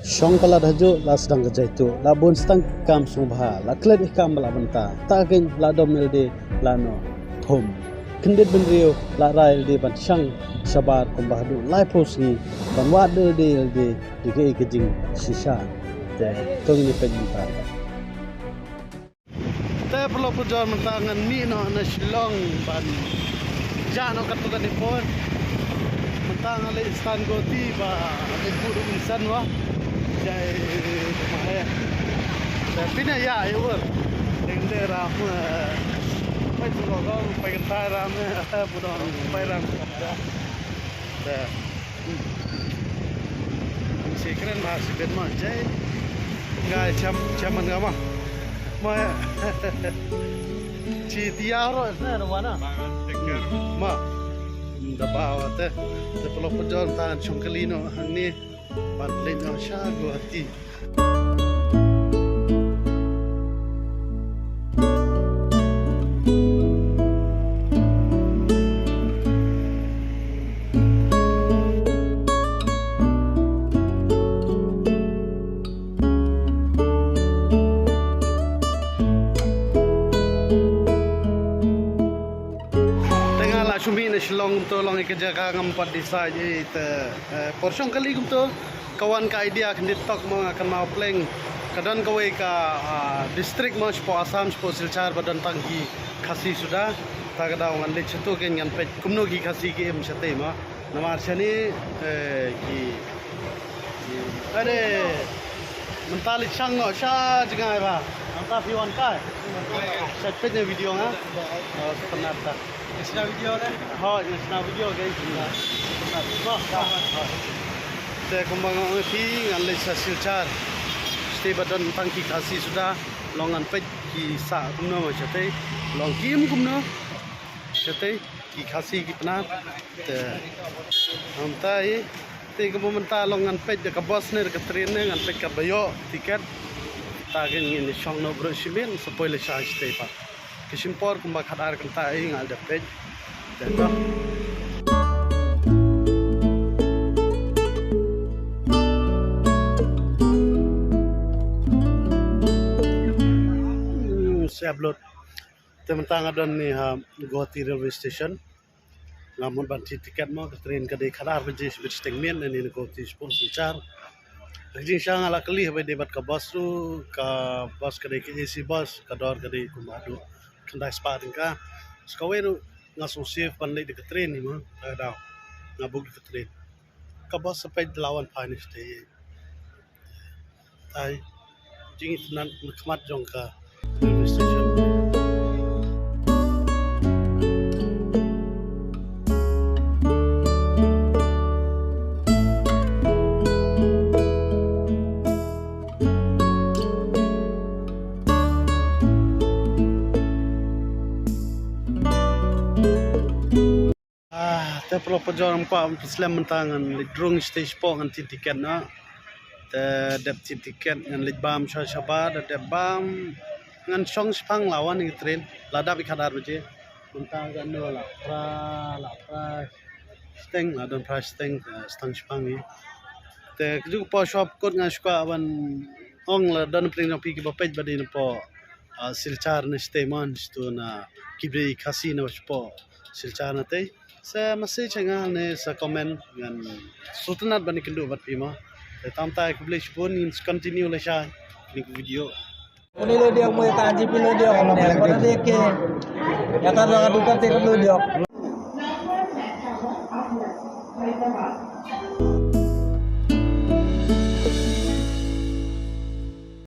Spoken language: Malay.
Syong pala dajo la sedang kerja itu la bun stang kam subha la klet ikam bala benta takin la domil de la no thom kendet benrio la rail de ban syang sabar kumbah du lai posi ban wa de ke kejing sisa te tong ni penjita te perlu pujar mentangan ni no na Shillong ban jano katukan ni pon mentang ale stan goti ba ale puru insan wa jai mahaya tapi na ya iwar dengde ram pai tulogo pai kentar ram budon pai ram da secret ma secret ma jai ngai chaman gama ma ci tiaro na wana ma da bawa te perlu pujar tan chongkelino ni Panlin na siya, guwati. Tengahlah sumi na Shillong to lang ikajaga ngampat desa je porsong kali to kawan ka idea kan ditok mga kan mau pleng kadan kawai ka district mo po Assam po Silchar badan tangki khasi sudah ta kada ngan le chetu ken ngan pe kumno gi khasi ki em chate ma namar chani ki are mentalik sang no sha jangai ba anta piwan kai set pe video ha sebenarnya isna video ne ha isna video ke isna te kumbang ngi ngan le Silchar ste badan tangki khasi sudah longan pet ki sa kumno ma chate long kim kumno chate ki khasi ki pna te amtai te kumenta longan pet de ka bus ne ka train ne ngan pet ka bayo tiket ta gen ni shong no bro shimen spoil sha ste pa kisimpor kumba khadar kan ta ai ngal de pet te to Sablot tementang adon ni Guwahati railway station ngamun banti tiket mo ke train ke de khadar beje stengmen ni Guwahati sport Silchar jing sang ala kali be debat ka bus tu ka bus ke de AC bus ka dor ke de kumadu kandai sparring ka skaweru ngaso safe pan le de train ni mo da ngabuk de train ka bus sampai lawan panis de tai jing nan khmat jong ka railway station te perlu pujar pa Islam mentangan lidrung stage po ngan tiket na te dep tiket ngan lidbam shabad dep bam ngan song spang lawan ni train ladap ikadar beje mentang kan no la pra steng la don pra steng spang ni te ju po shop kot ngan skwa ban ong la don pring no pi ki bapej badin po Silchar na steman sto na kibre khasi na po Silchar na te sa masih cengal ne sa comment ngan sultanat bani kendu bat pima tam tai publish pun continue le sha ni video Ini lo dia mau kanji pilo dia kalau dia ke ya kan orang duka te lo dia